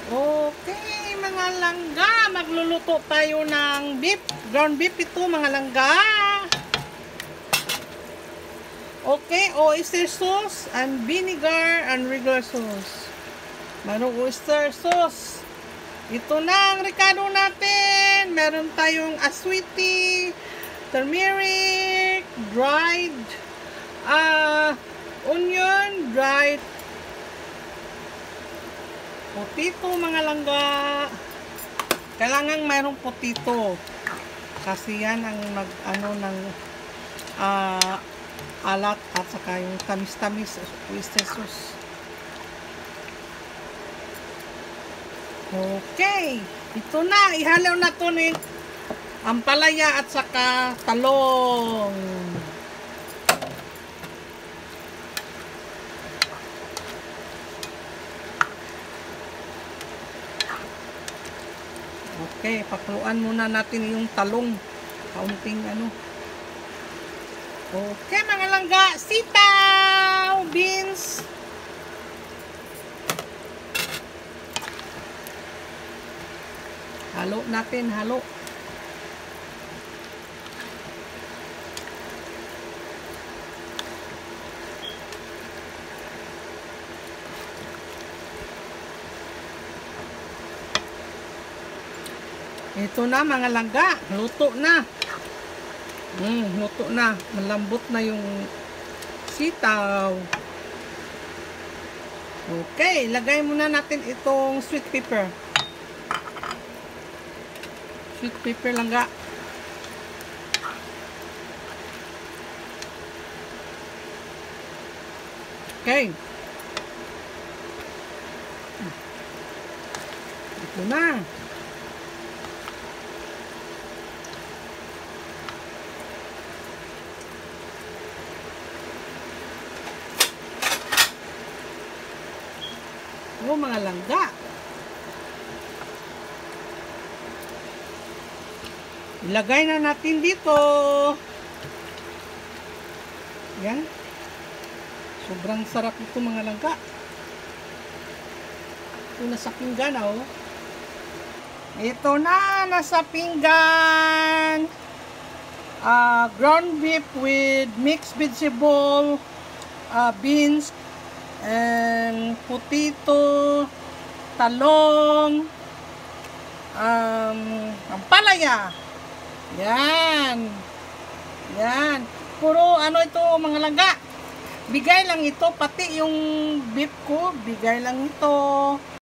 Okay, mga langga, magluluto tayo ng beef, ground beef ito mga langga. Okay, oyster sauce and vinegar and regular sauce. Mayroong oyster sauce. Ito na ang recado natin. Meron tayong aswiti, turmeric, dried onion, dried potato mga langga. Kailangan mayroong potato kasi yan ang ng alat at saka yung tamis-tamis oyster sauce. Okay, ito na, ihalaw na to ni ampalaya at saka talong. Okay, pakuluan muna natin yung talong. Kaunting Okay, mga langga, sitaw, beans. Halo natin, halo. Ito na mga langga, luto na. Luto na, malambot na yung sitaw. Okay, lagay muna natin itong sweet pepper. Sweet pepper langga. Okay. Ito na. Mga langga. Ilagay na natin dito. Yan. Sobrang sarap ito mga langga. Ito nasa pinggan Ito na nasa pinggan. Ground beef with mixed vegetable, beans, and potato, talong, ampalaya. Yan. Yan. Puro ito mga langga. Bigay lang ito. Pati yung beef ko, bigay lang ito.